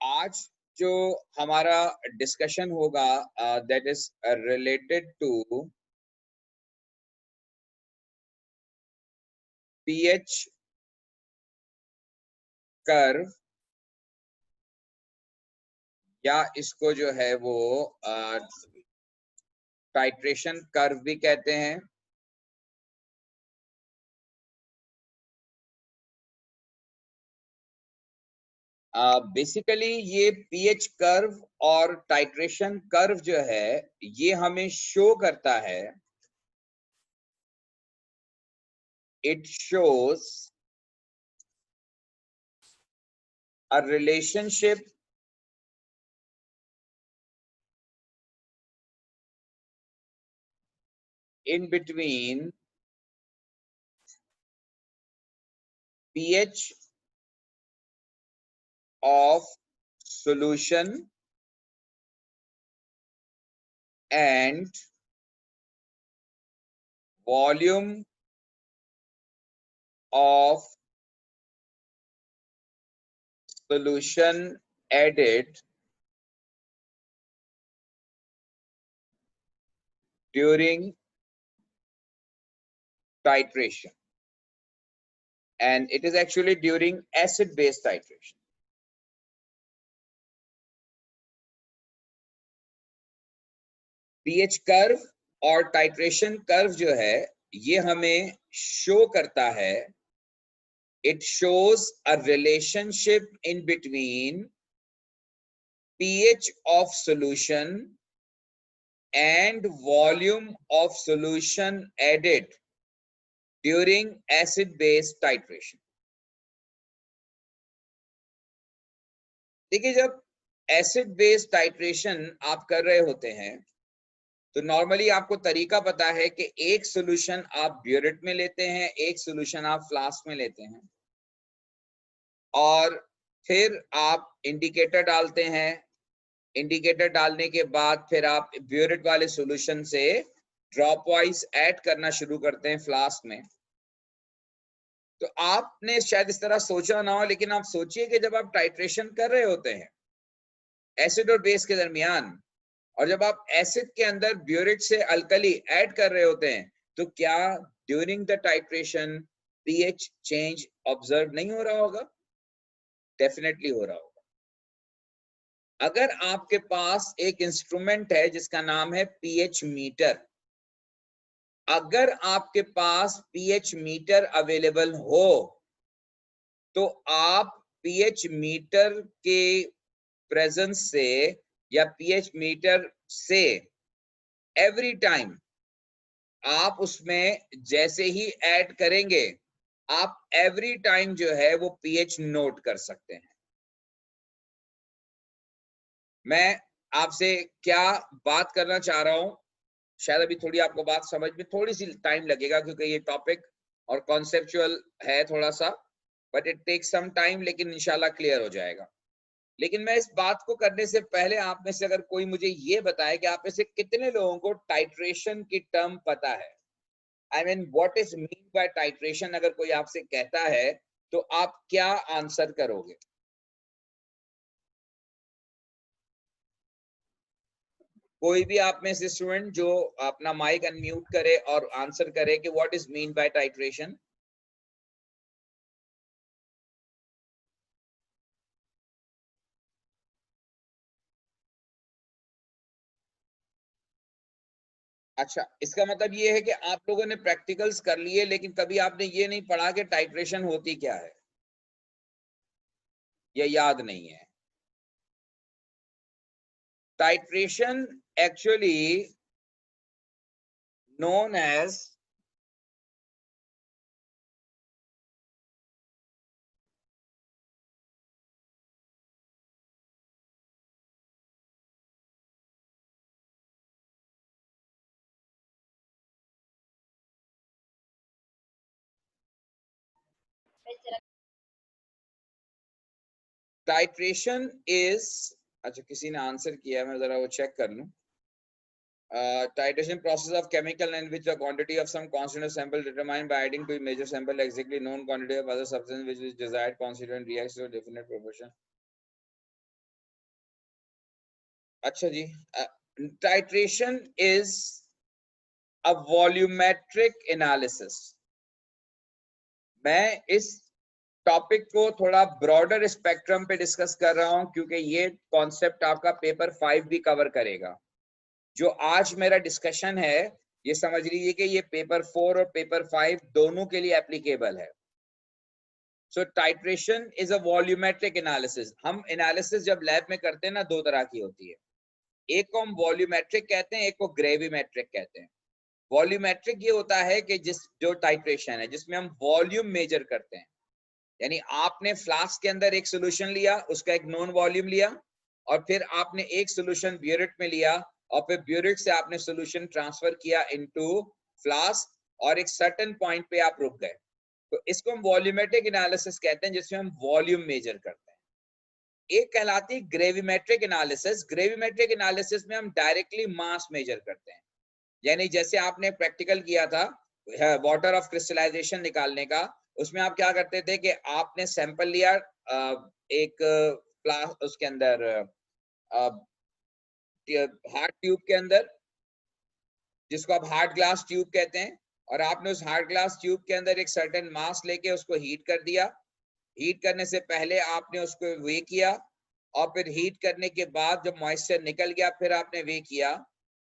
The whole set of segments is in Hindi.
आज जो हमारा डिस्कशन होगा that is related to pH curve, या इसको जो है वो टाइट्रेशन कर्व भी कहते हैं। बेसिकली ये पीएच कर्व और टाइट्रेशन कर्व जो है ये हमें शो करता है, it shows a relationship in between pH of solution and volume of solution added during titration, and it is actually during acid base titration. pH curve और टाइट्रेशन कर्व जो है ये हमें शो करता है, it shows a relationship in between pH of solution and volume of solution added during acid base titration. देखिए, जब एसिड बेस टाइट्रेशन आप कर रहे होते हैं तो नॉर्मली आपको तरीका पता है कि एक सॉल्यूशन आप ब्यूरेट में लेते हैं, एक सॉल्यूशन आप फ्लास्क में लेते हैं, और फिर आप इंडिकेटर डालते हैं। इंडिकेटर डालने के बाद फिर आप ब्यूरेट वाले सॉल्यूशन से ड्रॉप वाइज ऐड करना शुरू करते हैं फ्लास्क में। तो आपने शायद इस तरह सोचा ना हो, लेकिन आप सोचिए कि जब आप टाइट्रेशन कर रहे होते हैं एसिड और बेस के दरमियान, और जब आप एसिड के अंदर ब्यूरेट से अल्कली ऐड कर रहे होते हैं, तो क्या during the titration pH change observe नहीं हो रहा होगा? डेफिनेटली हो रहा होगा। अगर आपके पास एक इंस्ट्रूमेंट है जिसका नाम है पीएच मीटर, अगर आपके पास पीएच मीटर अवेलेबल हो तो आप पीएच मीटर के प्रेजेंस से या पीएच मीटर से एवरी टाइम आप उसमें जैसे ही ऐड करेंगे, आप एवरी टाइम जो है वो पीएच नोट कर सकते हैं। मैं आपसे क्या बात करना चाह रहा हूं, शायद अभी थोड़ी आपको बात समझ में थोड़ी सी टाइम लगेगा क्योंकि ये टॉपिक और कॉन्सेप्चुअल है थोड़ा सा, but it takes some time, लेकिन इंशाल्लाह क्लियर हो जाएगा। लेकिन मैं इस बात को करने से पहले आप में से अगर कोई मुझे ये बताए कि आप में से कितने लोगों को टाइट्रेशन की टर्म पता है। I mean what is mean by titration, अगर कोई आपसे कहता है तो आप क्या आंसर करोगे? कोई भी आप में से स्टूडेंट जो अपना माइक अनम्यूट करे और आंसर करे कि what is mean by titration. अच्छा, इसका मतलब ये है कि आप लोगों ने प्रैक्टिकल्स कर लिए लेकिन कभी आपने ये नहीं पढ़ा कि टाइट्रेशन होती क्या है, ये याद नहीं है। Titration actually known as titration is, अच्छा किसी ने आंसर किया, मैं जरा वो चेक कर लूं। Titration process of chemical in which the quantity of some constituent sample determined by adding to a major sample exactly known quantity of other substance which is desired constituent reacts to a definite proportion. अच्छा जी, titration is a volumetric analysis. मैं इस टॉपिक को थोड़ा ब्रॉडर स्पेक्ट्रम पे डिस्कस कर रहा हूं क्योंकि ये कॉन्सेप्ट आपका पेपर 5 भी कवर करेगा। जो आज मेरा डिस्कशन है ये समझ लीजिए कि ये पेपर 4 और पेपर 5 दोनों के लिए एप्लीकेबल है। So titration is a volumetric analysis. हम एनालिसिस जब लैब में करते हैं ना, दो तरह की होती है। एक को हम वॉल्यूमेट्रिक कहते हैं, एक को ग्रेविमेट्रिक कहते हैं। वॉल्यूमेट्रिक ये होता है कि जो टाइट्रेशन है जिसमें हम वॉल्यूम मेजर करते हैं, यानी आपने फ्लास्क के अंदर एक सोल्यूशन लिया, उसका एक नॉन वॉल्यूम लिया, और फिर आपने एक सोल्यूशन ब्यूरेट में लिया, और फिर ब्यूरेट से आपने सोल्यूशन ट्रांसफर किया इनटू फ्लास्क, और एक सर्टेन पॉइंट पे आप रुक गए। तो इसको हम वॉल्यूमेट्रिक एनालिसिस कहते हैं, जिसमें हम वॉल्यूम मेजर करते हैं। एक कहलाती है ग्रेविमेट्रिक एनालिसिस। ग्रेविमेट्रिक एनालिसिस में हम डायरेक्टली मास मेजर करते हैं, यानी जैसे आपने प्रैक्टिकल किया था वाटर ऑफ क्रिस्टलाइजेशन निकालने का, उसमें आप क्या करते थे कि आपने सैंपल लिया एक फ्लास्क, उसके अंदर हार्ड ट्यूब के अंदर, जिसको आप हार्ड ग्लास ट्यूब कहते हैं, और आपने उस हार्ड ग्लास ट्यूब के अंदर एक सर्टेन मास लेके उसको हीट कर दिया। हीट करने से पहले आपने उसको वे किया, और फिर हीट करने के बाद जब मॉइस्चर निकल गया फिर आपने वे किया,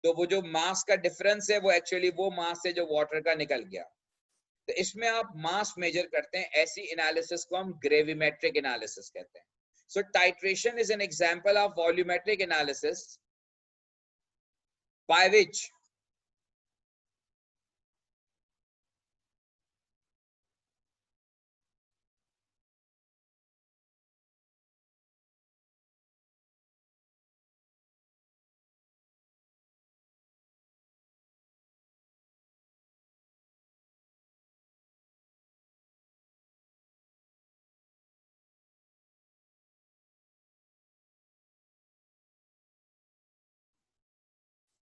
तो वो जो मास का डिफरेंस है वो एक्चुअली वो मास है जो वाटर का निकल गया। तो इसमें आप मास मेजर करते हैं। ऐसी एनालिसिस को हम ग्रेविमेट्रिक एनालिसिस कहते हैं। So titration is an example of volumetric analysis by which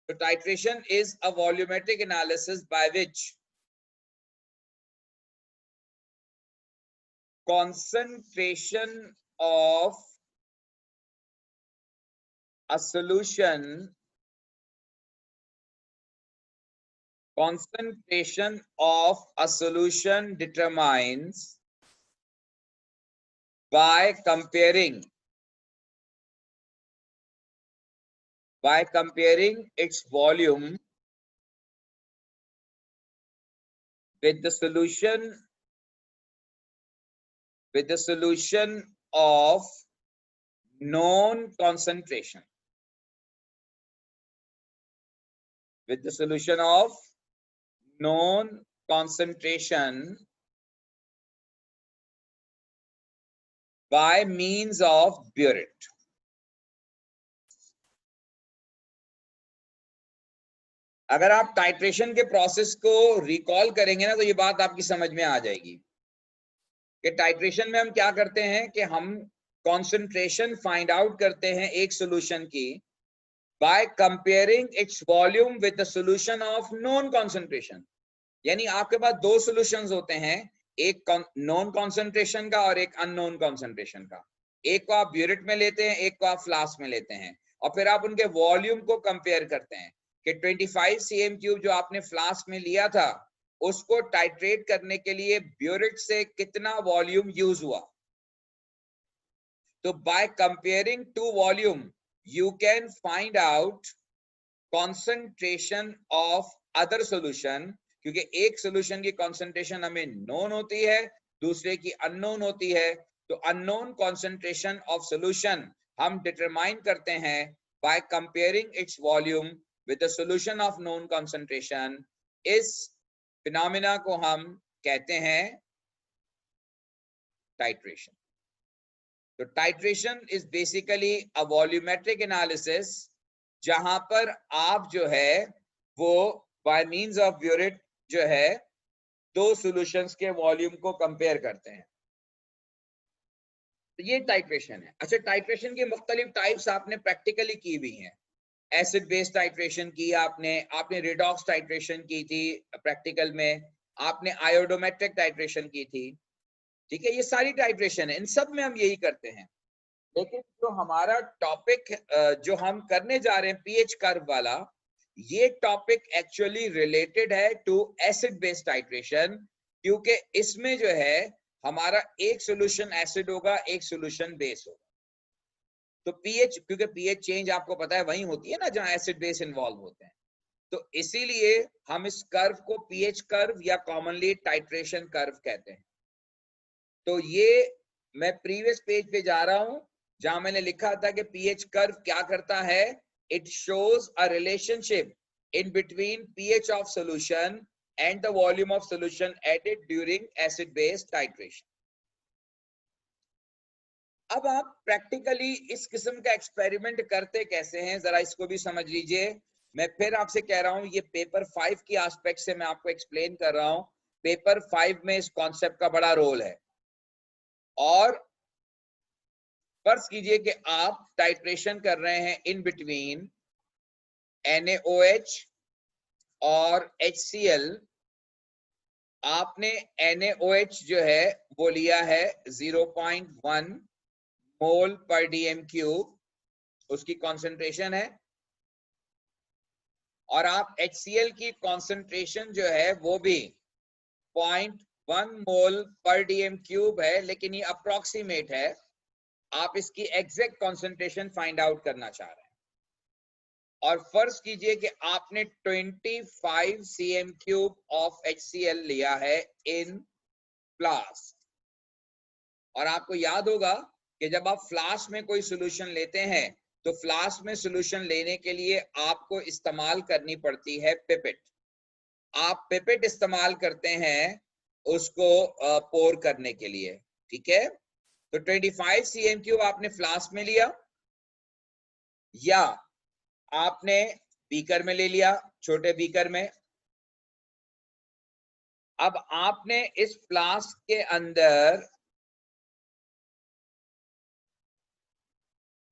the titration is a volumetric analysis by which concentration of a solution determines by comparing its volume with the solution of known concentration, with the solution of known concentration by means of burette. अगर आप टाइट्रेशन के प्रोसेस को रिकॉल करेंगे ना, तो ये बात आपकी समझ में आ जाएगी कि टाइट्रेशन में हम क्या करते हैं कि हम कॉन्सेंट्रेशन फाइंड आउट करते हैं एक सॉल्यूशन की by comparing its volume with the solution of non concentration. यानी आपके पास दो सॉल्यूशंस होते हैं, एक नॉन कॉन्सेंट्रेशन का और एक अननोन कॉन्सेंट्रेशन का। एक को आप ब्यूरेट में लेते हैं, एक को आप फ्लास्क में लेते हैं, और फिर आप उनके वॉल्यूम को कंपेयर करते हैं कि 25 cm³ जो आपने फ्लास्क में लिया था उसको टाइट्रेट करने के लिए ब्यूरेट से कितना वॉल्यूम यूज हुआ। तो by comparing to volume you can find out concentration of other solution, क्योंकि एक सॉल्यूशन की कॉन्सेंट्रेशन हमें नोन होती है, दूसरे की अननोन होती है। तो अननोन कॉन्सेंट्रेशन ऑफ सॉल्यूशन हम डिटरमाइन करते हैं by comparing its volume with the solution of known concentration. इस फिनोमेना को हम कहते हैं टाइट्रेशन। तो titration is basically a volumetric analysis, जहां पर आप जो है वो बाय मींस ऑफ ब्यूरेट जो है दो सॉल्यूशंस के वॉल्यूम को कंपेयर करते हैं। तो ये टाइट्रेशन है। अच्छा, टाइट्रेशन की मुख्तलिफ टाइप्स आपने प्रैक्टिकली की हुई हैं। एसिड बेस टाइट्रेशन की आपने रिडॉक्स टाइट्रेशन की थी प्रैक्टिकल में, आपने आयोडोमेट्रिक टाइट्रेशन की थी। ठीक है, ये सारी टाइट्रेशन है, इन सब में हम यही करते हैं। लेकिन जो हमारा टॉपिक जो हम करने जा रहे हैं पीएच कर्व वाला, ये टॉपिक एक्चुअली रिलेटेड है टू एसिड बेस टाइट्रेशन, क्योंकि इसमें जो है हमारा एक सॉल्यूशन एसिड होगा, एक सॉल्यूशन बेस होगा। तो पीएच, क्योंकि पीएच चेंज आपको पता है वहीं होती है ना जहां एसिड बेस इन्वॉल्व होते हैं, तो इसीलिए हम इस कर्व को पीएच कर्व या कॉमनली टाइट्रेशन कर्व कहते हैं। तो ये मैं प्रीवियस पेज पे जा रहा हूं जहां मैंने लिखा था कि पीएच कर्व क्या करता है, it shows a relationship in between pH of solution and the volume of solution added during acid base titration. अब आप प्रैक्टिकली इस किस्म का एक्सपेरिमेंट करते कैसे हैं, जरा इसको भी समझ लीजिए। मैं फिर आपसे कह रहा हूं, ये पेपर 5 की एस्पेक्ट से मैं आपको एक्सप्लेन कर रहा हूं। पेपर 5 में इस कॉन्सेप्ट का बड़ा रोल है। और फर्ज कीजिए कि आप टाइट्रेशन कर रहे हैं इन बिटवीन NaOH और HCl। आपने NaOH जो है वो लिया है 0.1 मोल पर dm क्यूब, उसकी कॉन्सेंट्रेशन है, और आप HCl की कॉन्सेंट्रेशन जो है वो भी 0.1 मोल पर dm क्यूब है, लेकिन ये अप्रोक्सीमेट है, आप इसकी एग्जैक्ट कॉन्सेंट्रेशन फाइंड आउट करना चाह रहे हैं। और फर्ज कीजिए कि आपने 25 cm क्यूब ऑफ HCl लिया है इन फ्लास्क। और आपको याद होगा कि जब आप फ्लास्क में कोई सॉल्यूशन लेते हैं तो फ्लास्क में सॉल्यूशन लेने के लिए आपको इस्तेमाल करनी पड़ती है पिपेट। आप पिपेट इस्तेमाल करते हैं उसको पोर करने के लिए, ठीक है। तो 25 cm क्यूब आपने फ्लास्क में लिया या आपने बीकर में ले लिया, छोटे बीकर में। अब आपने इस फ्लास्क के अंदर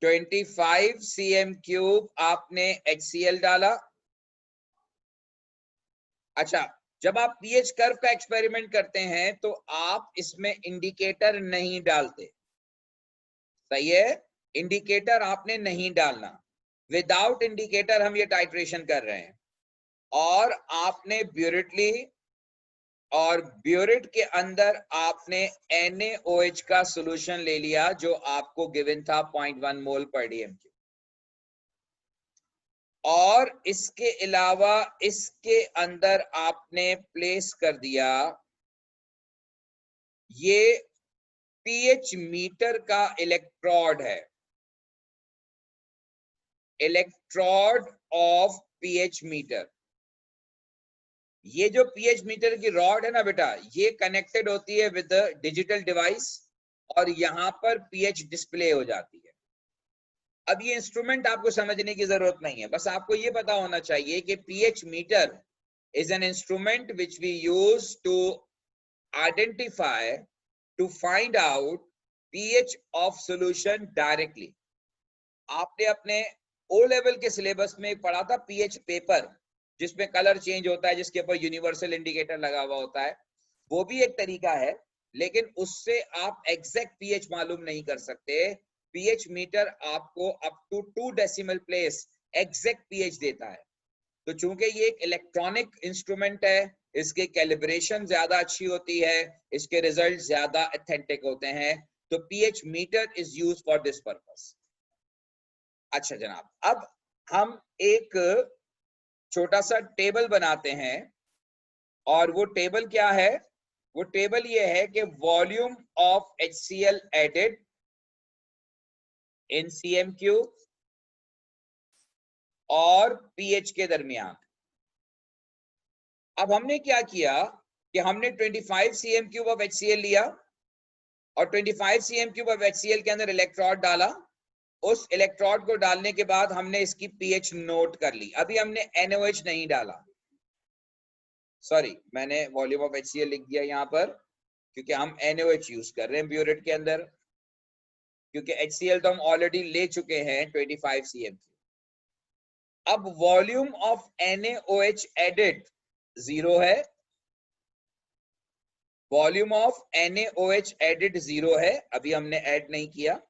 25 cm क्यूब आपने HCl डाला। अच्छा, जब आप पीएच कर्व का एक्सपेरिमेंट करते हैं तो आप इसमें इंडिकेटर नहीं डालते, सही है। इंडिकेटर आपने नहीं डालना, विदाउट इंडिकेटर हम ये टाइट्रेशन कर रहे हैं। और आपने ब्यूरेट ली और ब्यूरेट के अंदर आपने NaOH का सॉल्यूशन ले लिया जो आपको गिवन था 0.1 मोल पर dm। और इसके अलावा इसके अंदर आपने प्लेस कर दिया ये पीएच मीटर का इलेक्ट्रोड है, इलेक्ट्रोड ऑफ पीएच मीटर। ये जो पीएच मीटर की रॉड है ना बेटा, ये कनेक्टेड होती है विद डिजिटल डिवाइस और यहां पर पीएच डिस्प्ले हो जाती है। अब ये इंस्ट्रूमेंट आपको समझने की जरूरत नहीं है, बस आपको ये पता होना चाहिए कि pH meter is an instrument which we use to identify, to find out pH of solution directly. आपने अपने ओ लेवल के सिलेबस में पढ़ा था पीएच पेपर, जिसमें कलर चेंज होता है, जिसके ऊपर यूनिवर्सल इंडिकेटर लगा हुआ होता है। वो भी एक तरीका है, लेकिन उससे आप एग्जैक्ट पीएच मालूम नहीं कर सकते। पीएच मीटर आपको up to 2 decimal place exact pH देता है। तो चूंकि ये एक इलेक्ट्रॉनिक इंस्ट्रूमेंट है, इसके कैलिब्रेशन ज्यादा अच्छी होती है, इसके रिजल्ट ज्यादा ऑथेंटिक होते हैं, तो pH meter is use for this purpose. अच्छा जनाब, अब हम एक छोटा सा टेबल बनाते हैं, और वो टेबल क्या है? वो टेबल ये है कि volume of HCl added in cm cube और पीएच के दरमियान। अब हमने क्या किया कि हमने 25 cm क्यूब ऑफ HCl लिया और 25 cm क्यूब ऑफ HCl के अंदर इलेक्ट्रोड डाला। उस इलेक्ट्रोड को डालने के बाद हमने इसकी पीएच नोट कर ली। अभी हमने NaOH नहीं डाला, सॉरी मैंने वॉल्यूम ऑफ HCl लिख दिया यहाँ पर, क्योंकि हम NaOH यूज कर रहे हैं ब्यूरेट के अंदर, क्योंकि HCl तो हम ऑलरेडी ले चुके हैं 25 cm। अब वॉल्यूम ऑफ NaOH एडेड 0 है, वॉल्यूम ऑफ NaOH एडेड 0 है, अभी हमने ऐड नहीं किया।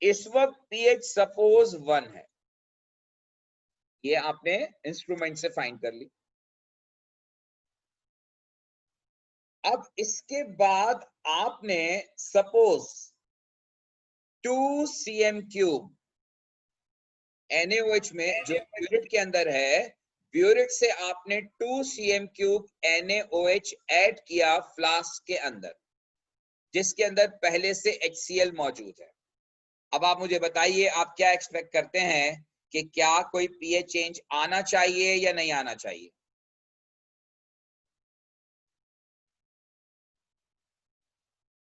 इस वक्त pH सपोज 1 है, ये आपने इंस्ट्रूमेंट से फाइंड कर ली। अब इसके बाद आपने सपोज 2 cm³ NaOH में जो ब्यूरेट के अंदर है, ब्यूरेट से आपने 2 cm³ NaOH ऐड किया फ्लास्क के अंदर, जिसके अंदर पहले से HCl मौजूद है। अब आप मुझे बताइए, आप क्या एक्सपेक्ट करते हैं कि क्या कोई pH चेंज आना चाहिए या नहीं आना चाहिए?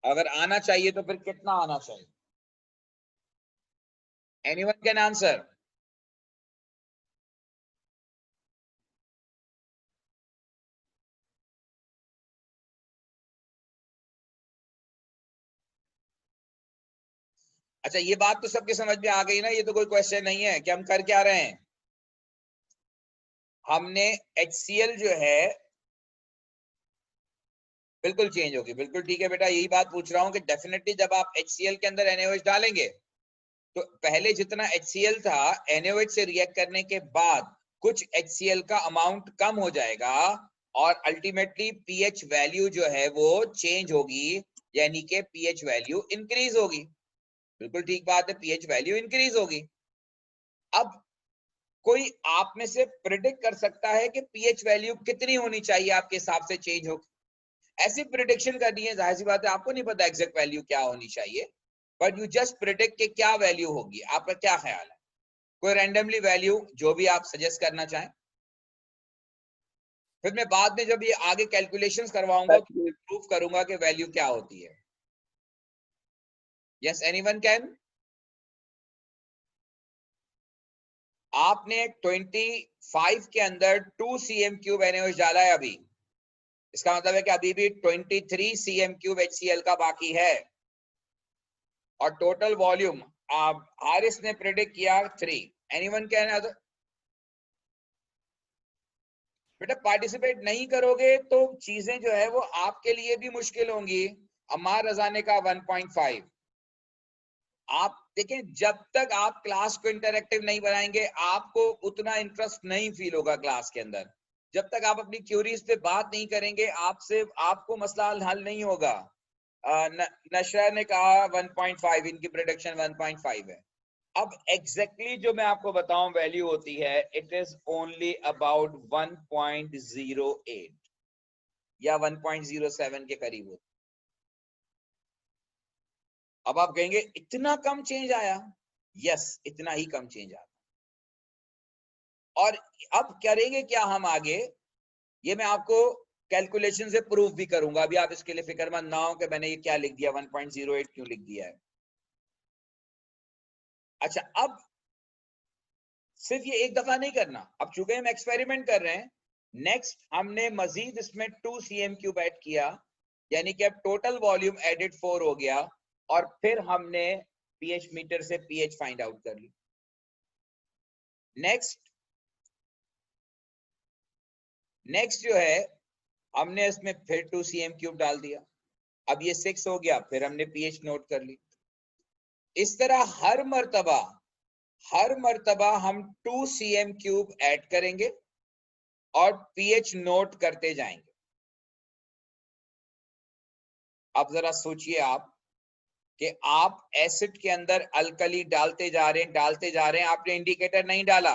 अगर आना चाहिए तो फिर कितना आना चाहिए? Anyone can answer? अच्छा, ये बात तो सबके समझ में आ गई ना, ये तो कोई क्वेश्चन नहीं है कि हम कर क्या रहे हैं। हमने HCl जो है बिल्कुल चेंज होगी, बिल्कुल ठीक है बेटा, यही बात पूछ रहा हूं कि डेफिनेटली जब आप HCl के अंदर NaOH डालेंगे तो पहले जितना HCl था, NaOH से रिएक्ट करने के बाद कुछ HCl का अमाउंट कम हो जाएगा और अल्टीमेटली pH वैल्यू जो है वो चेंज होगी, यानी कि pH वैल्यू इंक्रीज होगी। बिल्कुल ठीक बात है, pH वैल्यू इंक्रीज होगी। अब कोई आप में से प्रिडिक्ट कर सकता है कि pH वैल्यू कितनी होनी चाहिए आपके हिसाब से चेंज हो? ऐसी प्रिडिक्शन करनी है, जाहिर सी बात है आपको नहीं पता एग्जैक्ट वैल्यू क्या होनी चाहिए, बट यू जस्ट प्रिडिक्ट कि क्या वैल्यू होगी। आपका क्या ख्याल है? कोई रैंडमली वैल्यू जो भी आप सजेस्ट करना चाहें, फिर मैं बाद में जब ये आगे कैलकुलेशंस करवाऊंगा तो प्रूफ करूंगा कि वैल्यू क्या होती है। Yes, anyone can? आपने 25 के अंदर 2 cm³ NaOH डाला है अभी, इसका मतलब है कि अभी भी 23 cm³ HCl का बाकी है, और टोटल वॉल्यूम हारिस ने प्रेडिक्ट किया 3। Anyone can? बेटा पार्टिसिपेट नहीं करोगे तो चीजें जो है वो आपके लिए भी मुश्किल होंगी। अमार रजा ने कहा 1.5। आप देखें, जब तक आप क्लास को इंटरैक्टिव नहीं बनाएंगे आपको उतना इंटरेस्ट नहीं फील होगा क्लास के अंदर। जब तक आप अपनी क्यूरीज पे बात नहीं करेंगे आपको मसला हल नहीं होगा। नशरा ने कहा 1.5, इनकी प्रोडक्शन 1.5 है। अब एग्जैक्टली जो मैं आपको बताऊं वैल्यू होती है, इट इज ओनली अबाउट 1.08 या 1.07 के करीब होती। अब आप कहेंगे इतना कम चेंज आया? यस, इतना ही कम चेंज आता। और अब करेंगे क्या हम आगे, ये मैं आपको कैलकुलेशन से प्रूफ भी करूंगा। अभी आप इसके लिए फिक्रमंद ना हो कि मैंने ये क्या लिख दिया, 1.08 क्यों लिख दिया है। अच्छा, अब सिर्फ ये एक दफा नहीं करना, अब चूंकि हम एक्सपेरिमेंट कर रहे हैं, नेक्स्ट हमने मजीद इसमें 2 cm³ ऐड किया, यानी कि अब टोटल वॉल्यूम एडेड 4 हो गया, और फिर हमने pH मीटर से pH फाइंड आउट कर ली। नेक्स्ट जो है, हमने इसमें फिर 2 cm³ डाल दिया, अब ये 6 हो गया, फिर हमने pH नोट कर ली। इस तरह हर मर्तबा हम 2 cm³ ऐड करेंगे और pH नोट करते जाएंगे। अब जरा सोचिए आप कि आप एसिड के अंदर अल्कली डालते जा रहे हैं, आपने इंडिकेटर नहीं डाला,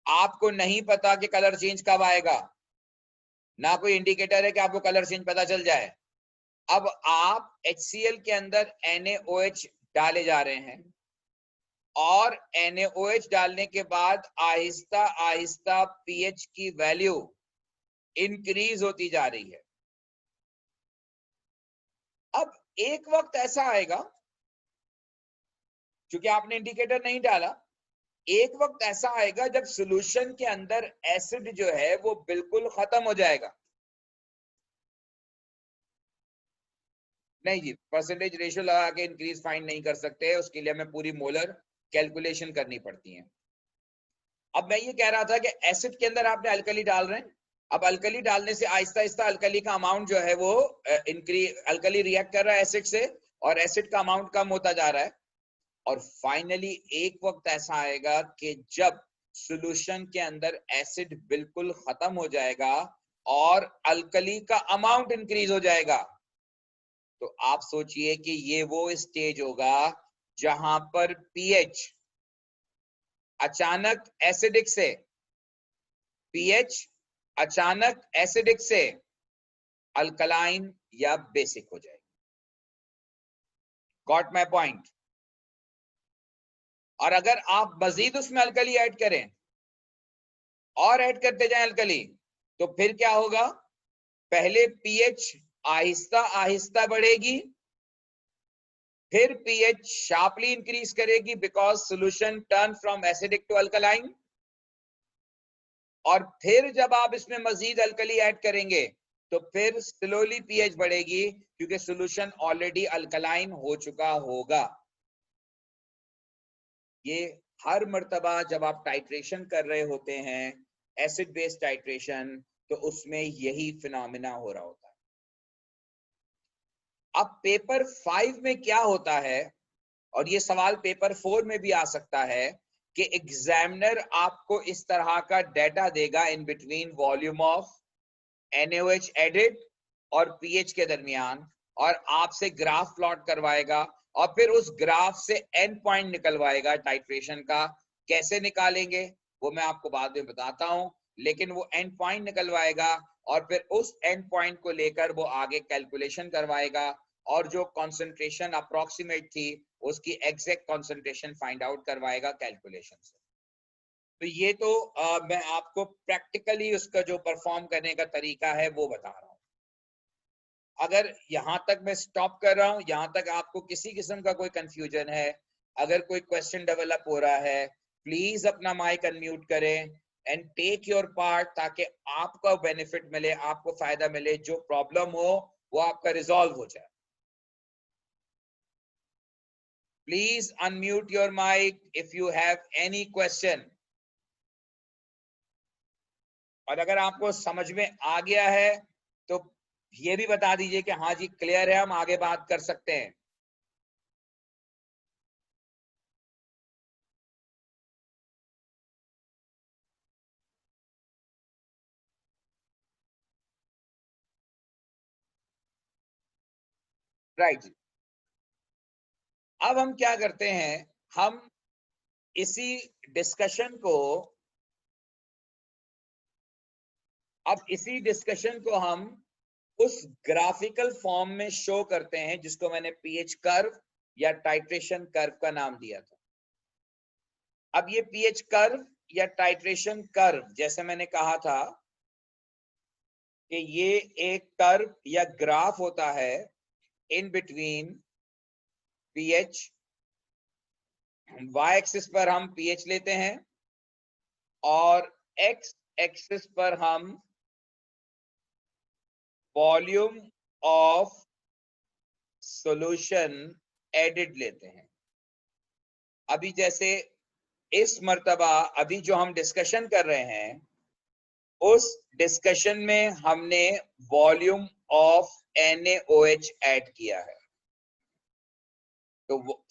आपको नहीं पता कि कलर चेंज कब आएगा, ना कोई इंडिकेटर है कि आपको कलर चेंज पता चल जाए। अब आप HCl के अंदर NaOH डाले जा रहे हैं, और NaOH डालने के बाद आहिस्ता आहिस्ता pH की वैल्यू इंक्रीज होती जा रही है। अब एक वक्त ऐसा आएगा, क्योंकि आपने इंडिकेटर नहीं डाला, एक वक्त ऐसा आएगा जब सॉल्यूशन के अंदर एसिड जो है वो बिल्कुल खत्म हो जाएगा। नहीं जी, परसेंटेज रेशियो लगा के इंक्रीज फाइंड नहीं कर सकते, उसके लिए हमें पूरी मोलर कैलकुलेशन करनी पड़ती है। अब मैं ये कह रहा था कि एसिड के अंदर आपने अल्कली डाल रहे हैं, अब अल्कली डालने से आहिस्ता आहिस्ता अल्कली का अमाउंट जो है वो अल्कली रिएक्ट कर रहा है एसिड से, और एसिड का अमाउंट कम होता जा रहा है। और फाइनली एक वक्त ऐसा आएगा कि जब सॉल्यूशन के अंदर एसिड बिल्कुल खत्म हो जाएगा और अल्कली का अमाउंट इंक्रीज हो जाएगा। तो आप सोचिए कि ये वो स्टेज होगा जहां पर पीएच अचानक एसिडिक से अल्कलाइन या बेसिक हो जाएगा। Got my point? और अगर आप मजीद उसमें अल्कली ऐड करें और ऐड करते जाएं अल्कली, तो फिर क्या होगा? पहले पीएच आहिस्ता आहिस्ता बढ़ेगी, फिर पीएच शार्पली इंक्रीज करेगी because solution turn from acidic to alkaline, और फिर जब आप इसमें मजीद अल्कली ऐड करेंगे तो फिर स्लोली पीएच बढ़ेगी क्योंकि सॉल्यूशन ऑलरेडी अल्कलाइन हो चुका होगा। ये हर मर्तबा जब आप टाइट्रेशन कर रहे होते हैं, एसिड बेस्ड टाइट्रेशन, तो उसमें यही फिनोमेना हो रहा होता है। अब पेपर 5 में क्या होता है, और ये सवाल पेपर 4 में भी आ सकता है कि एग्जामिनर आपको इस तरह का डेटा देगा in between volume of NaOH added और पीएच के दरमियान, और आपसे ग्राफ प्लॉट करवाएगा और फिर उस ग्राफ से एंड पॉइंट निकलवाएगा टाइट्रेशन का। कैसे निकालेंगे वो मैं आपको बाद में बताता हूं, लेकिन वो एंड पॉइंट निकलवाएगा और फिर उस एंड पॉइंट को लेकर वो आगे कैलकुलेशन करवाएगा और जो कॉन्सेंट्रेशन अप्रोक्सीमेट थी उसकी एग्जैक्ट कॉन्सेंट्रेशन फाइंड आउट करवाएगा कैलकुलेशन से। तो ये तो मैं आपको प्रैक्टिकली उसका जो परफॉर्म करने का तरीका है वो बता रहा हूं। अगर यहां तक मैं स्टॉप कर रहा हूं, यहां तक आपको किसी किस्म का कोई कंफ्यूजन है, अगर कोई क्वेश्चन डेवलप हो रहा है, प्लीज अपना माइक अनम्यूट करें एंड टेक योर पार्ट, ताकि आपको बेनिफिट मिले, आपको फायदा मिले, जो प्रॉब्लम हो वो आपका रिजॉल्व हो जाए। Please unmute your mic if you have any question. और अगर आपको समझ में आ गया है तो ये भी बता दीजिए कि हाँ जी क्लियर है, हम आगे बात कर सकते हैं। राइट जी। अब हम क्या करते हैं, हम इसी डिस्कशन को हम उस ग्राफिकल फॉर्म में शो करते हैं जिसको मैंने पीएच कर्व या टाइट्रेशन कर्व का नाम दिया था। अब ये पीएच कर्व या टाइट्रेशन कर्व, जैसे मैंने कहा था कि ये एक कर्व या ग्राफ होता है in between pH, Y axis पर हम पीएच लेते हैं और एक्स एक्सिस पर हम वॉल्यूम ऑफ सॉल्यूशन एडेड लेते हैं। अभी जैसे इस मर्तबा अभी जो हम डिस्कशन कर रहे हैं, उस डिस्कशन में हमने वॉल्यूम ऑफ NaOH ऐड किया है। तो वो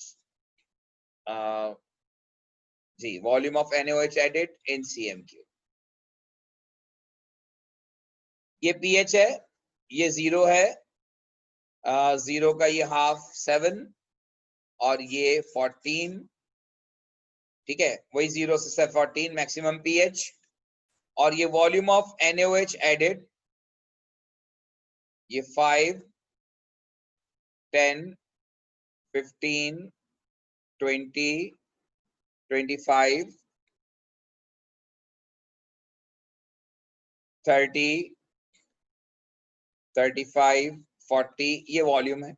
जी, volume of NaOH added in CMQ। ये पीएच है, ये 0 है, 0 का ये हाफ 7 और ये 14, ठीक है, वही 0 से 14 मैक्सिमम पीएच। और ये वॉल्यूम ऑफ NaOH एडेड, ये 5, 10, 15, 20, 25, 30, 35, 40 ये वॉल्यूम है।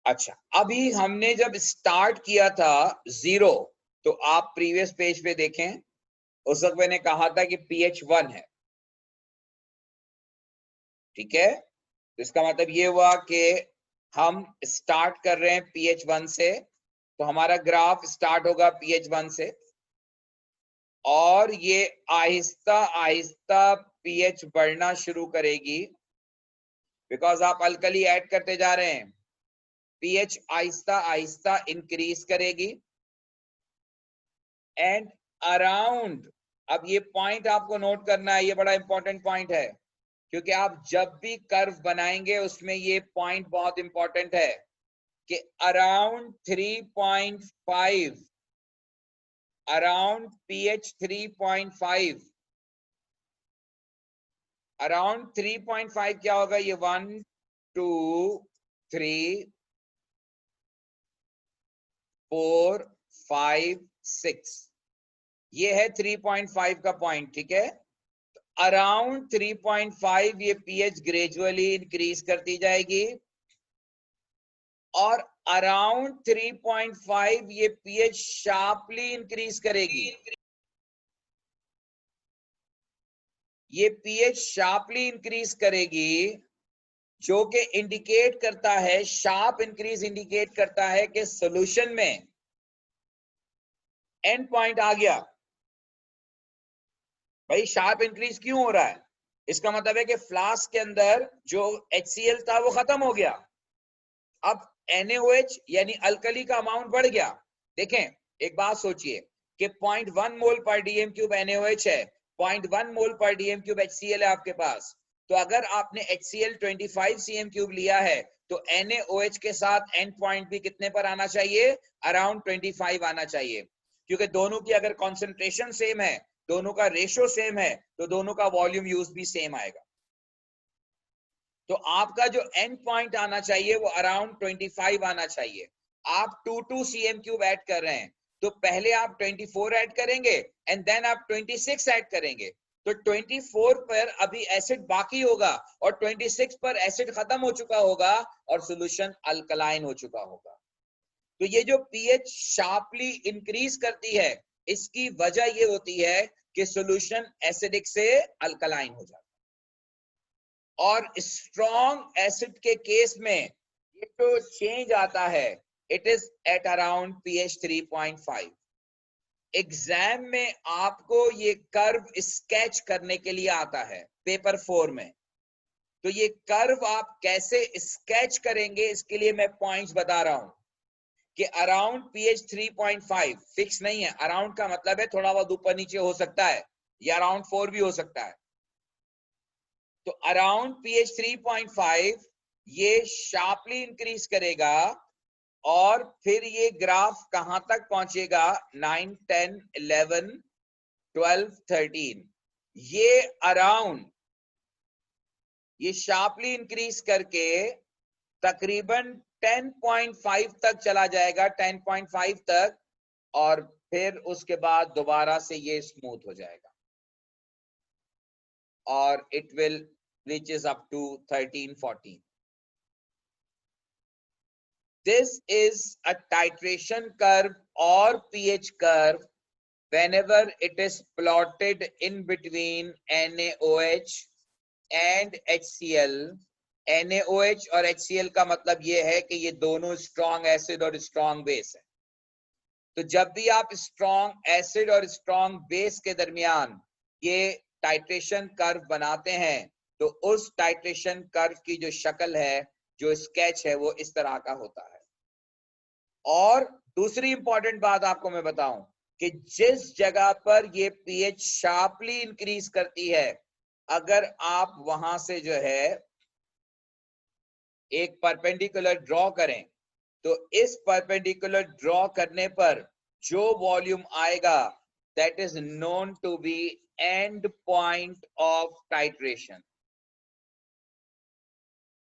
अच्छा, अभी हमने जब स्टार्ट किया था 0, तो आप प्रीवियस पेज पे देखें, उस वक्त मैंने कहा था कि pH 1 है, ठीक है। तो इसका मतलब ये हुआ कि हम स्टार्ट कर रहे हैं pH 1 से, तो हमारा ग्राफ स्टार्ट होगा pH 1 से और ये आहिस्ता आहिस्ता pH बढ़ना शुरू करेगी बिकॉज आप अल्कली ऐड करते जा रहे हैं। पीएच आहिस्ता आहिस्ता इंक्रीज करेगी एंड अराउंड, अब ये पॉइंट आपको नोट करना है, ये बड़ा इंपॉर्टेंट पॉइंट है क्योंकि आप जब भी कर्व बनाएंगे उसमें ये पॉइंट बहुत इंपॉर्टेंट है कि अराउंड 3.5, अराउंड पीएच 3.5, अराउंड 3.5 क्या होगा? ये 1 2 3 4 5 6, ये है 3.5 का पॉइंट, ठीक है। अराउंड 3.5 ये पीएच ग्रेजुअली इंक्रीज करती जाएगी और अराउंड 3.5 ये पीएच शार्पली इंक्रीज करेगी। ये पीएच शार्पली इंक्रीज करेगी जो कि इंडिकेट करता है, शार्प इंक्रीज इंडिकेट करता है कि सॉल्यूशन में एंड पॉइंट आ गया। भाई शार्प इंक्रीज क्यों हो रहा है? इसका मतलब है कि फ्लास्क के अंदर जो HCl था वो खत्म हो गया, अब NaOH यानी अल्कली का अमाउंट बढ़ गया। देखें एक बात सोचिए कि 0.1 मोल पर डीएम क्यूब NaOH है, 0.1 मोल पर डीएम क्यूब HCl है आपके पास। तो अगर आपने HCl 25 cm क्यूब लिया है तो NaOH के साथ एंड पॉइंट भी कितने पर आना चाहिए? अराउंड 25 आना चाहिए, क्योंकि दोनों की अगर कॉन्सेंट्रेशन सेम है, दोनों का रेशो सेम है, तो दोनों का वॉल्यूम यूज भी सेम आएगा। तो आपका जो एंड पॉइंट आना चाहिए वो अराउंड 25 आना चाहिए। आप 2 cm क्यूब ऐड कर रहे हैं तो पहले आप 24 ऐड करेंगे एंड देन आप 26 ऐड करेंगे, तो 24 पर अभी एसिड बाकी होगा और 26 पर एसिड खत्म हो चुका होगा और सॉल्यूशन अल्कलाइन हो चुका होगा। तो ये जो पीएच शार्पली इंक्रीज करती है, इसकी वजह ये होती है कि सॉल्यूशन एसिडिक से अल्कलाइन हो जाता है। और स्ट्रॉन्ग एसिड के केस में ये जो चेंज आता है it is at around pH 3.5। Exam में आपको ये कर्व स्केच करने के लिए आता है पेपर 4 में, तो ये कर्व आप कैसे स्केच करेंगे इसके लिए मैं पॉइंट्स बता रहा हूं कि अराउंड pH 3.5 फिक्स नहीं है। अराउंड का मतलब है थोड़ा बहुत ऊपर नीचे हो सकता है या अराउंड 4 भी हो सकता है। तो अराउंड pH 3.5 ये शार्पली इंक्रीज करेगा और फिर ये ग्राफ कहां तक पहुंचेगा? 9 10 11 12 13, ये अराउंड ये शार्पली इंक्रीज करके तकरीबन 10.5 तक चला जाएगा, 10.5 तक, और फिर उसके बाद दोबारा से ये स्मूथ हो जाएगा और it will reaches up to 13 14. This is a titration curve or pH curve whenever it is plotted in between NaOH and HCl. NaOH और HCl का मतलब ये है कि ये दोनों स्ट्रॉन्ग एसिड और स्ट्रॉन्ग बेस है। तो जब भी आप स्ट्रॉन्ग एसिड और स्ट्रॉन्ग बेस के दरमियान ये टाइट्रेशन कर्व बनाते हैं तो उस टाइट्रेशन कर्व की जो शक्ल है, जो स्केच है, वो इस तरह का होता है। और दूसरी इंपॉर्टेंट बात आपको मैं बताऊं कि जिस जगह पर ये पीएच शार्पली इंक्रीज करती है, अगर आप वहां से जो है एक परपेंडिकुलर ड्रॉ करें तो इस परपेंडिकुलर ड्रॉ करने पर जो वॉल्यूम आएगा that is known to be end point of titration.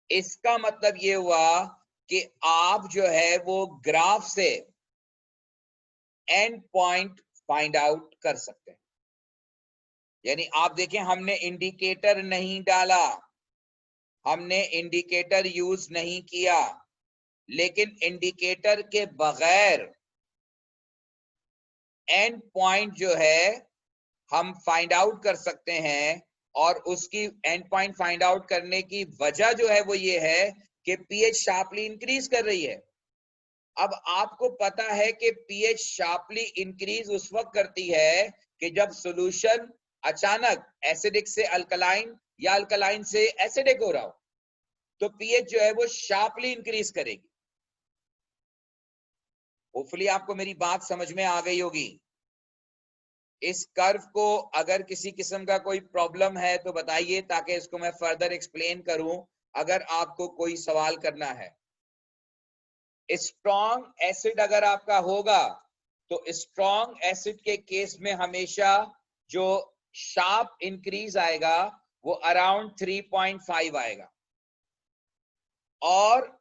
इसका मतलब ये हुआ कि आप जो है वो ग्राफ से एंड पॉइंट फाइंड आउट कर सकते हैं। यानी आप देखें हमने इंडिकेटर नहीं डाला, हमने इंडिकेटर यूज नहीं किया, लेकिन इंडिकेटर के बगैर एंड पॉइंट जो है हम फाइंड आउट कर सकते हैं। और उसकी एंड पॉइंट फाइंड आउट करने की वजह जो है वो ये है कि पीएच शार्पली इंक्रीज कर रही है। अब आपको पता है कि पीएच शार्पली इंक्रीज उस वक्त करती है कि जब सॉल्यूशन अचानक एसिडिक से अल्कलाइन या अल्कलाइन से एसिडिक हो रहा हो, तो पीएच जो है वो शार्पली इंक्रीज करेगी। होपफुली आपको मेरी बात समझ में आ गई होगी। इस कर्व को अगर किसी किस्म का कोई प्रॉब्लम है तो बताइए, ताकि इसको मैं फर्दर एक्सप्लेन करूं अगर आपको कोई सवाल करना है। स्ट्रॉन्ग एसिड अगर आपका होगा तो स्ट्रॉन्ग एसिड के केस में हमेशा जो शार्प इंक्रीज आएगा वो अराउंड 3.5 आएगा, और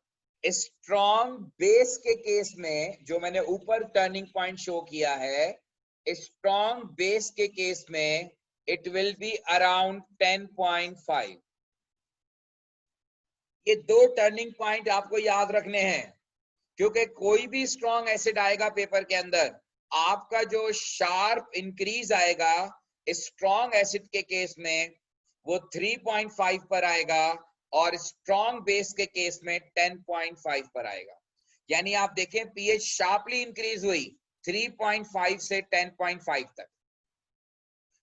स्ट्रॉन्ग बेस के केस में जो मैंने ऊपर टर्निंग पॉइंट शो किया है, स्ट्रॉन्ग बेस के केस में इट विल बी अराउंड 10.5। ये दो टर्निंग पॉइंट आपको याद रखने हैं, क्योंकि कोई भी स्ट्रॉन्ग एसिड आएगा पेपर के अंदर, आपका जो शार्प इंक्रीज आएगा स्ट्रॉन्ग एसिड के केस में वो 3.5 पर आएगा, और स्ट्रॉन्ग बेस के केस में 10.5 पर आएगा। यानी आप देखें पीएच शार्पली इंक्रीज हुई 3.5 से 10.5 तक,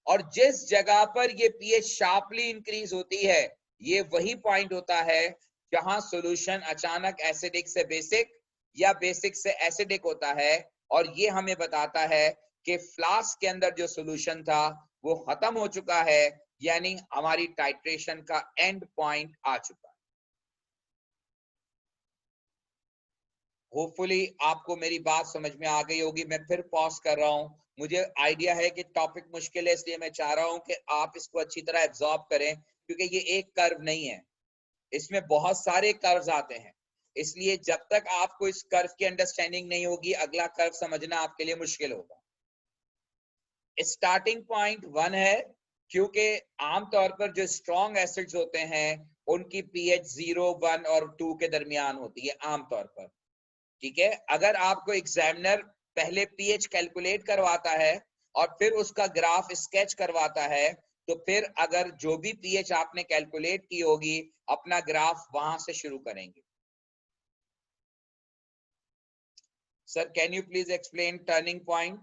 और जिस जगह पर ये पीएच शार्पली इंक्रीज होती है ये वही पॉइंट होता है जहां सॉल्यूशन अचानक एसिडिक से बेसिक या बेसिक से एसिडिक होता है, और ये हमें बताता है कि फ्लास्क के अंदर जो सॉल्यूशन था वो खत्म हो चुका है, यानी हमारी टाइट्रेशन का एंड पॉइंट आ चुका है। होपफुली आपको मेरी बात समझ में आ गई होगी। मैं फिर पॉज कर रहा हूं, मुझे आइडिया है कि टॉपिक मुश्किल है, इसलिए मैं चाह रहा हूं कि आप इसको अच्छी तरह एब्जॉर्ब करें, क्योंकि ये एक कर्व नहीं है, इसमें बहुत सारे कर्व्स आते हैं, इसलिए जब तक आपको इस कर्व की अंडरस्टैंडिंग नहीं होगी अगला कर्व समझना आपके लिए मुश्किल होगा। स्टार्टिंग पॉइंट 1 है, क्योंकि आमतौर पर जो स्ट्रॉन्ग एसिड्स होते हैं उनकी पीएच 0, 1 और 2 के दरमियान होती है आमतौर पर। ठीक है, अगर आपको एग्जामिनर पहले पीएच कैलकुलेट करवाता है और फिर उसका ग्राफ स्केच करवाता है, तो फिर अगर जो भी पीएच आपने कैलकुलेट की होगी अपना ग्राफ वहां से शुरू करेंगे। Sir can you please explain turning point?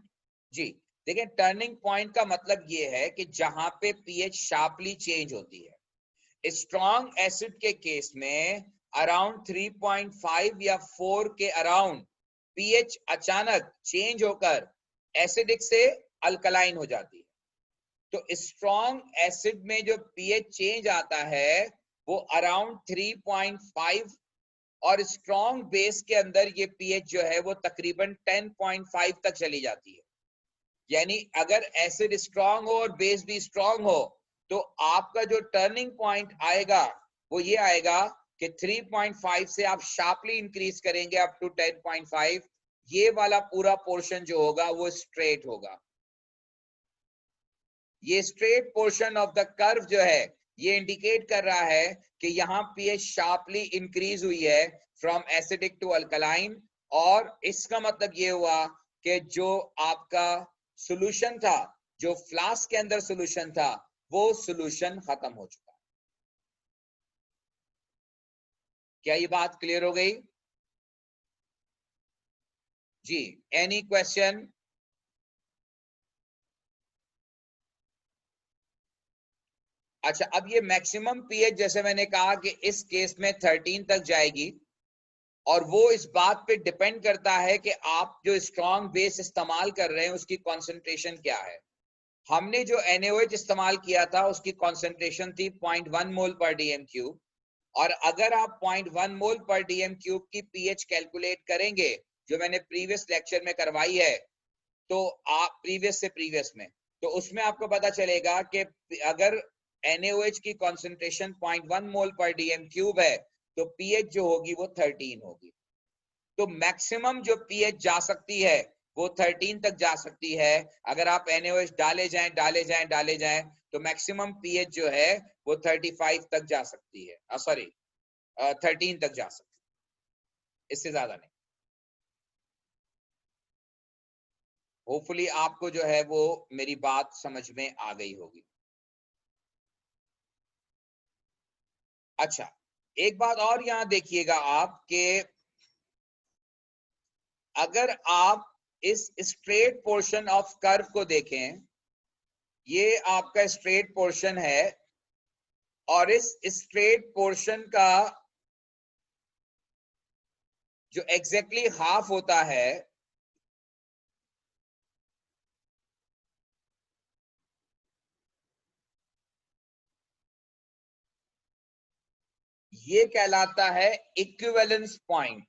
जी देखिए, टर्निंग पॉइंट का मतलब ये है कि जहां पे पीएच शार्पली चेंज होती है। स्ट्रॉन्ग एसिड के केस में अराउंड 3.5 या 4 के अराउंड पीएच अचानक चेंज होकर एसिडिक से अल्कलाइन हो जाती है। तो स्ट्रॉन्ग एसिड में जो पीएच चेंज आता है वो अराउंड 3.5, और स्ट्रॉन्ग बेस के अंदर ये पीएच जो है वो तकरीबन 10.5 तक चली जाती है। यानी अगर एसिड स्ट्रॉन्ग हो और बेस भी स्ट्रॉन्ग हो तो आपका जो टर्निंग पॉइंट आएगा वो ये आएगा कि 3.5 से आप शार्पली इंक्रीज करेंगे अप टू 10.5। ये वाला पूरा पोर्शन जो होगा वो स्ट्रेट होगा। ये straight portion of the curve जो है ये इंडिकेट कर रहा है कि यहाँ पीएच शार्पली इंक्रीज हुई है फ्रॉम एसिडिक टू अल्कलाइन, और इसका मतलब ये हुआ कि जो आपका सॉल्यूशन था, जो फ्लास्क के अंदर सॉल्यूशन था, वो सॉल्यूशन खत्म हो चुका। क्या ये बात क्लियर हो गई? जी, एनी क्वेश्चन? अच्छा, अब ये मैक्सिमम पीएच जैसे मैंने कहा कि इस केस में 13 तक जाएगी, और वो इस बात पे डिपेंड करता है कि आप जो स्ट्रॉन्ग बेस इस्तेमाल कर रहे हैं उसकी कॉन्सेंट्रेशन क्या है। हमने जो NaOH इस्तेमाल किया था उसकी कॉन्सेंट्रेशन थी 0.1 मोल पर डीएम क्यूब, और अगर आप 0.1 मोल पर डीएम क्यूब की पीएच कैलकुलेट करेंगे जो मैंने प्रीवियस लेक्चर में करवाई है, तो आप प्रीवियस में तो उसमें आपको पता चलेगा कि अगर NaOH की कॉन्सेंट्रेशन 0.1 मोल पर डीएम क्यूब है तो पीएच जो होगी वो 13 होगी। तो मैक्सिमम जो पीएच जा सकती है वो 13 तक जा सकती है। अगर आप NaOH डाले जाएं तो मैक्सिमम पीएच जो है वो 35 तक जा सकती है, सॉरी 13 तक जा सकती है, इससे ज्यादा नहीं। होपफुली आपको जो है वो मेरी बात समझ में आ गई होगी। अच्छा, एक बात और यहां देखिएगा आप कि अगर आप इस स्ट्रेट पोर्शन ऑफ कर्व को देखें, ये आपका स्ट्रेट पोर्शन है, और इस स्ट्रेट पोर्शन का जो एग्जैक्टली हाफ होता है ये कहलाता है equivalence point.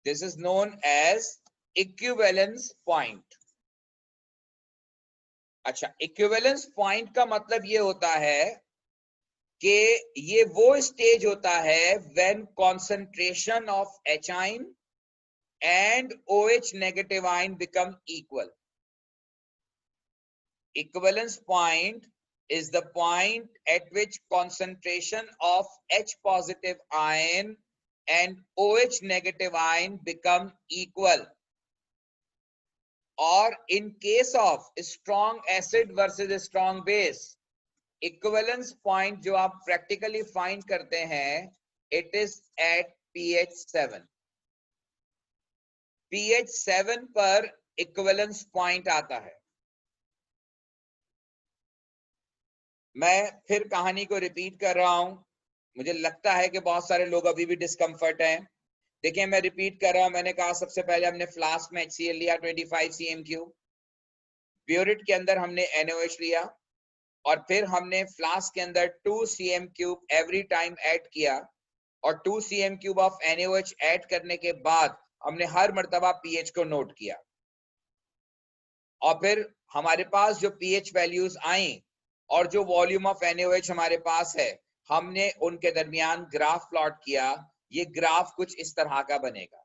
This is known as equivalence point. अच्छा, इक्विवेलेंस पॉइंट का मतलब ये होता है कि ये वो स्टेज होता है when concentration of H ion and OH negative ion become equal. Equivalence point is the point at which concentration of H positive ion and OH negative ion become equal. Or in case of strong acid versus strong base, equivalence point जो आप practically find करते हैं, it is at pH 7. pH 7 पर इक्विवेलेंस पॉइंट आता है। मैं फिर कहानी को रिपीट कर रहा हूं, मुझे लगता है कि बहुत सारे लोग अभी भी डिस्कम्फर्ट हैं। देखिए मैं रिपीट कर रहा हूं, मैंने कहा सबसे पहले हमने फ्लास्क में HCl लिया 25 cm3, ब्यूरिट के अंदर हमने NaOH लिया और फिर हमने फ्लास्क के अंदर 2 cm³ एवरी टाइम ऐड किया और 2 cm³ ऑफ NaOH ऐड करने के बाद हमने हर मर्तबा pH को नोट किया और फिर हमारे पास जो pH वैल्यूज आई और जो वॉल्यूम ऑफ NaOH हमारे पास है, हमने उनके दरमियान ग्राफ प्लॉट किया। ये ग्राफ कुछ इस तरह का बनेगा।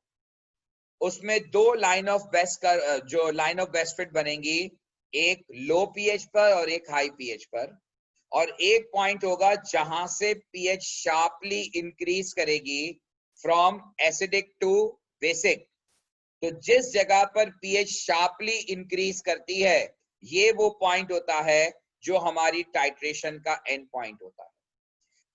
उसमें दो लाइन ऑफ बेस्ट का जो लाइन ऑफ बेस्ट फिट बनेंगी, एक लो pH पर और एक हाई pH पर, और एक पॉइंट होगा जहां से pH शार्पली इंक्रीज करेगी फ्रॉम एसिडिक टू बेसिक। तो जिस जगह पर pH शार्पली इंक्रीज करती है, ये वो पॉइंट होता है जो हमारी टाइट्रेशन का एंड पॉइंट होता है।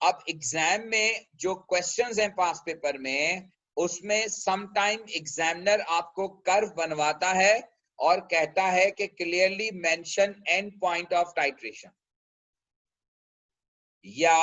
अब एग्जाम में जो क्वेश्चंस हैं पास पेपर में, उसमें समटाइम एग्जामिनर आपको कर्व बनवाता है और कहता है कि clearly mention and point of titration, या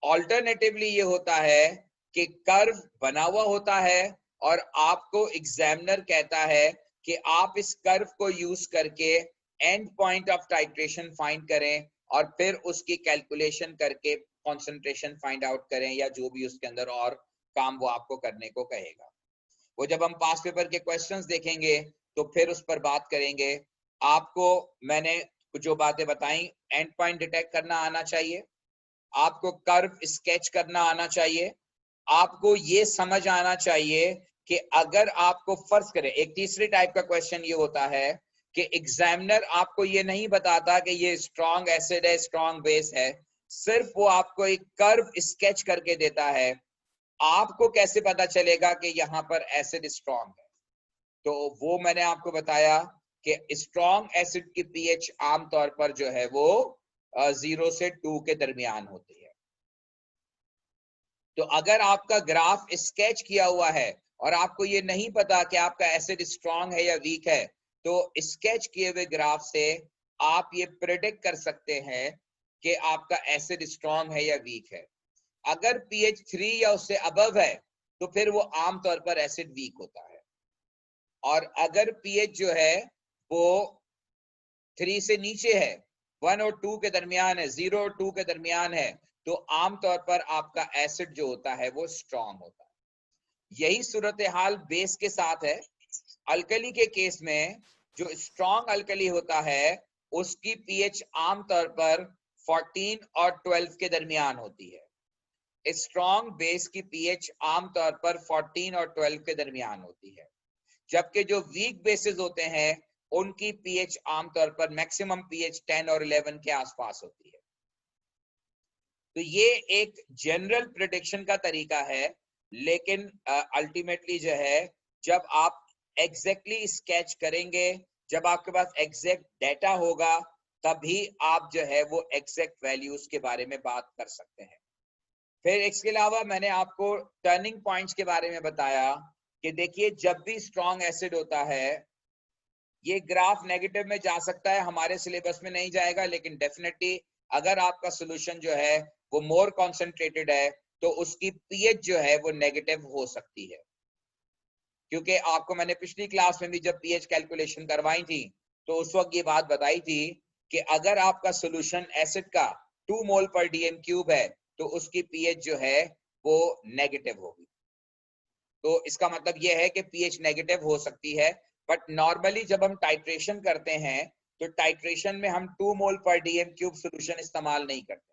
ऑल्टरनेटिवली ये होता है कि कर्व बना हुआ होता है और आपको एग्जामिनर कहता है कि आप इस कर्व को यूज करके and point of titration find करें और फिर उसकी कैलकुलेशन करके कंसंट्रेशन फाइंड आउट करें, या जो भी उसके अंदर और काम वो आपको करने को कहेगा। वो जब हम पास पेपर के क्वेश्चंस देखेंगे तो फिर उस पर बात करेंगे। आपको मैंने जो बातें बताई, एंड पॉइंट डिटेक्ट करना आना चाहिए, आपको कर्व स्केच करना आना चाहिए, आपको ये समझ आना चाहिए कि अगर आपको फर्ज करें, एक तीसरी टाइप का क्वेश्चन ये होता है कि एग्जामिनर आपको ये नहीं बताता कि ये स्ट्रॉन्ग एसिड है, स्ट्रॉन्ग बेस है, सिर्फ वो आपको एक कर्व स्केच करके देता है। आपको कैसे पता चलेगा कि यहाँ पर एसिड स्ट्रॉन्ग है? तो वो मैंने आपको बताया कि स्ट्रॉन्ग एसिड की pH आमतौर पर जो है वो 0 से 2 के दरमियान होती है। तो अगर आपका ग्राफ स्केच किया हुआ है और आपको ये नहीं पता कि आपका एसिड स्ट्रॉन्ग है या वीक है, तो स्केच किए हुए ग्राफ से आप ये प्रेडिक्ट कर सकते हैं कि आपका एसिड स्ट्रॉन्ग है या वीक है। अगर pH 3 या उससे अबव है तो फिर वो आमतौर पर एसिड वीक होता है, और अगर pH जो है वो 3 से नीचे है, 1 और 2 के दरमियान है, 0 और 2 के दरमियान है, तो आमतौर पर आपका एसिड जो होता है वो स्ट्रॉन्ग होता है। यही सूरत हाल बेस के साथ है। अल्कली के केस में जो स्ट्रॉन्ग अल्कली होता है उसकी pH आमतौर पर 14 और 12 के दरमियान होती है। स्ट्रॉन्ग बेस की pH आमतौर पर 14 और 12 के दरमियान होती है, जबकि जो वीक बेसिस होते हैं उनकी pH आमतौर पर मैक्सिमम pH 10 और 11 के आसपास होती है। तो ये एक जनरल प्रेडिक्शन का तरीका है, लेकिन अल्टीमेटली जो है जब आप एग्जैक्टली स्केच करेंगे, जब आपके पास एग्जैक्ट डाटा होगा, तभी आप जो है वो एग्जैक्ट वैल्यूज के बारे में बात कर सकते हैं। फिर इसके अलावा मैंने आपको टर्निंग पॉइंट्स के बारे में बताया कि देखिए जब भी स्ट्रॉन्ग एसिड होता है, ये ग्राफ नेगेटिव में जा सकता है, हमारे सिलेबस में नहीं जाएगा, लेकिन डेफिनेटली अगर आपका सॉल्यूशन जो है वो मोर कॉन्सेंट्रेटेड है तो उसकी pH जो है वो नेगेटिव हो सकती है। क्योंकि आपको मैंने पिछली क्लास में भी जब pH कैलकुलेशन करवाई थी तो उस वक्त ये बात बताई थी कि अगर आपका सोल्यूशन एसिड का 2 मोल पर डीएम क्यूब है तो उसकी पीएच जो है वो नेगेटिव होगी। तो इसका मतलब ये है कि पीएच नेगेटिव हो सकती है, बट नॉर्मली जब हम टाइट्रेशन करते हैं तो टाइट्रेशन में हम 2 मोल पर डीएम क्यूब सोल्यूशन इस्तेमाल नहीं करते।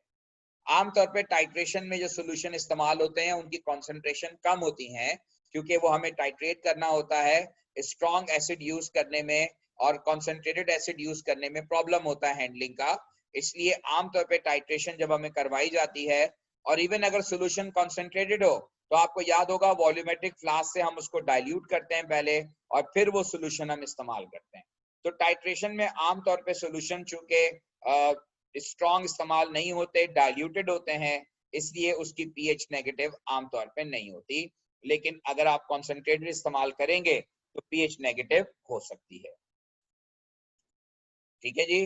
आमतौर पे टाइट्रेशन में जो सोल्यूशन इस्तेमाल होते हैं उनकी कॉन्सेंट्रेशन कम होती हैं, क्योंकि वो हमें टाइट्रेट करना होता है स्ट्रॉन्ग एसिड यूज करने में, और कॉन्सेंट्रेटेड एसिड यूज करने में प्रॉब्लम होता है हैंडलिंग का। इसलिए आमतौर पे टाइट्रेशन जब हमें करवाई जाती है, और इवन अगर सोल्यूशन कॉन्सेंट्रेटेड हो तो आपको याद होगा वॉल्यूमेट्रिक फ्लास्क से हम उसको डाइल्यूट करते हैं पहले, और फिर वो सोल्यूशन हम इस्तेमाल करते हैं। तो टाइट्रेशन में आमतौर पे सोल्यूशन चूंकि स्ट्रॉन्ग इस्तेमाल नहीं होते, डाइल्यूटेड होते हैं, इसलिए उसकी पीएच नेगेटिव आमतौर पे नहीं होती। लेकिन अगर आप कॉन्सेंट्रेटेड इस्तेमाल करेंगे तो पीएच नेगेटिव हो सकती है। ठीक है जी,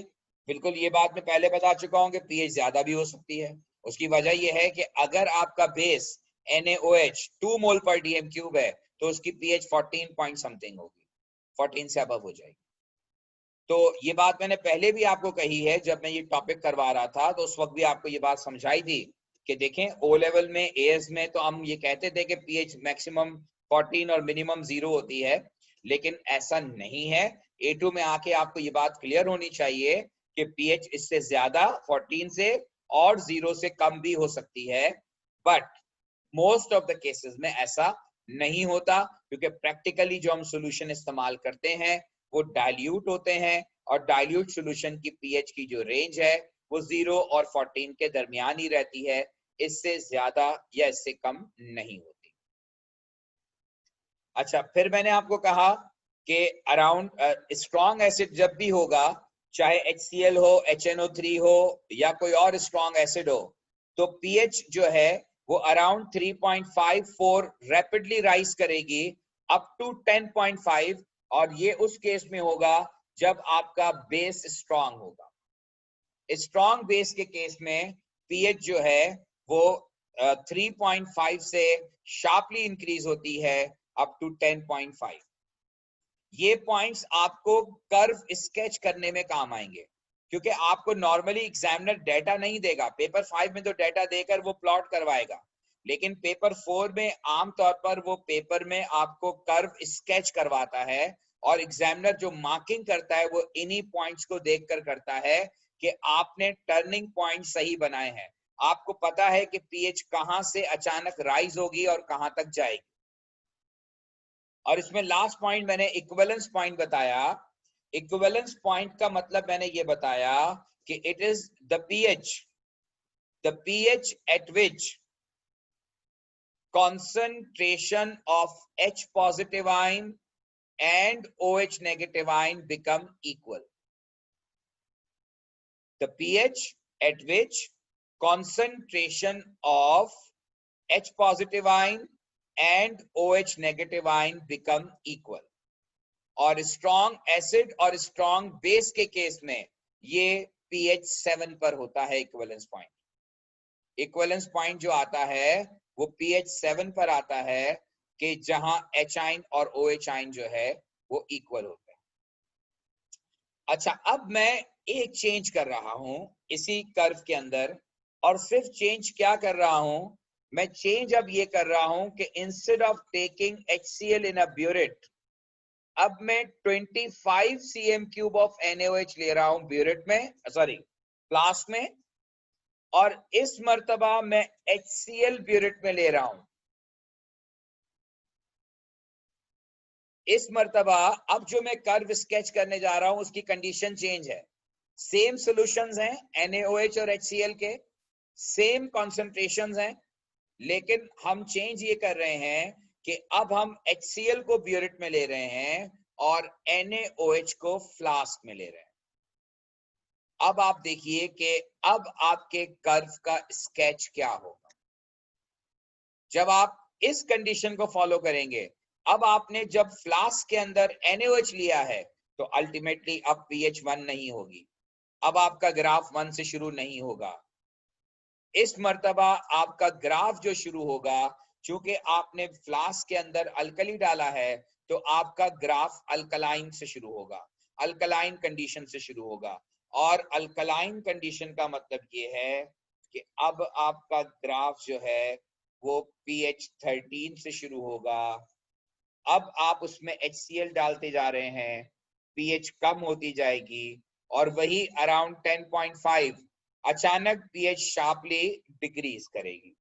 बिल्कुल ये बात मैं पहले बता चुका हूं कि पीएच ज्यादा भी हो सकती है। उसकी वजह यह है कि अगर आपका बेस NaOH 2 मोल पर डीएम क्यूब है तो उसकी पीएच 14 पॉइंट समथिंग होगी, 14 से अबव हो जाएगी। तो ये बात मैंने पहले भी आपको कही है, जब मैं ये टॉपिक करवा रहा था तो उस वक्त भी आपको ये बात समझाई थी कि देखें ओ लेवल में एएस में तो हम ये कहते थे कि पीएच मैक्सिमम 14 और मिनिमम 0 होती है, लेकिन ऐसा नहीं है। A2 में आके आपको ये बात क्लियर होनी चाहिए कि पीएच इससे ज्यादा 14 से और 0 से कम भी हो सकती है, but most of the cases में ऐसा नहीं होता, क्योंकि प्रैक्टिकली जो हम सॉल्यूशन इस्तेमाल करते हैं वो डाइल्यूट होते हैं, और डाइल्यूट सॉल्यूशन की पीएच की जो रेंज है वो 0 और 14 के दरमियान ही रहती है, इससे ज्यादा या इससे कम नहीं होती। अच्छा, फिर मैंने आपको कहा कि अराउंड स्ट्रॉन्ग एसिड जब भी होगा, चाहे HCl हो, HNO3 हो या कोई और स्ट्रॉन्ग एसिड हो, तो पीएच जो है वो अराउंड 3.54 रैपिडली राइज करेगी अप टू 10.5, और ये उस केस में होगा जब आपका बेस स्ट्रॉन्ग होगा। स्ट्रॉन्ग बेस के केस में पीएच जो है वो 3.5 से शार्पली इंक्रीज होती है अप टू 10.5। ये पॉइंट्स आपको कर्व स्केच करने में काम आएंगे, क्योंकि आपको नॉर्मली एग्जामिनर डेटा नहीं देगा। पेपर 5 में तो डेटा देकर वो प्लॉट करवाएगा, लेकिन पेपर 4 में आमतौर पर वो पेपर में आपको कर्व स्केच करवाता है, और एग्जामिनर जो मार्किंग करता है वो इन्हीं पॉइंट्स को देखकर करता है कि आपने टर्निंग पॉइंट सही बनाए हैं। आपको पता है कि पीएच कहां से अचानक राइज होगी और कहां तक जाएगी। और इसमें लास्ट पॉइंट मैंने इक्विवेलेंस पॉइंट बताया। इक्विवेलेंस पॉइंट का मतलब मैंने ये बताया कि it is the pH at which concentration of H positive ion and OH negative ion become equal. The pH at which concentration of H positive ion and OH negative ion become equal. और स्ट्रॉन्ग एसिड और स्ट्रॉन्ग बेस के केस में ये pH 7 पर होता है इक्विवेलेंस पॉइंट। इक्विवेलेंस पॉइंट जो आता है वो pH 7 पर आता है, कि जहां H आयन और OH आयन जो है वो इक्वल होते हैं। अच्छा, अब मैं एक चेंज कर रहा हूं इसी कर्व के अंदर, और सिर्फ चेंज क्या कर रहा हूं, मैं चेंज अब ये कर रहा हूं कि instead of taking HCl in a burette, अब मैं 25 cm³ ऑफ NaOH ले रहा हूं ब्यूरेट में, सॉरी फ्लास्क में, और इस मर्तबा मैं HCl ब्यूरेट में ले रहा हूं। इस मर्तबा अब जो मैं कर्व स्केच करने जा रहा हूं उसकी कंडीशन चेंज है। सेम सॉल्यूशंस हैं NaOH और HCl के, सेम कॉन्सेंट्रेशंस हैं, लेकिन हम चेंज ये कर रहे हैं कि अब हम HCl को ब्यूरेट में ले रहे हैं और NaOH को फ्लास्क में ले रहे हैं। अब आप देखिए कि अब आपके कर्व का स्केच क्या होगा जब आप इस कंडीशन को फॉलो करेंगे। अब आपने जब फ्लास्क के अंदर NaOH लिया है तो अल्टीमेटली अब pH 1 नहीं होगी, अब आपका ग्राफ 1 से शुरू नहीं होगा। इस मर्तबा आपका ग्राफ जो शुरू होगा, चूंकि आपने फ्लास्क के अंदर अल्कली डाला है तो आपका ग्राफ अल्कलाइन से शुरू होगा। अल्कलाइन कंडीशन से शुरू होगा। और अल्कलाइन कंडीशन का मतलब ये है कि अब आपका ग्राफ जो है वो pH 13 से शुरू होगा। अब आप उसमें HCl डालते जा रहे हैं, pH कम होती जाएगी और वही अराउंड 10.5 अचानक pH शार्पली डिक्रीज करेगी।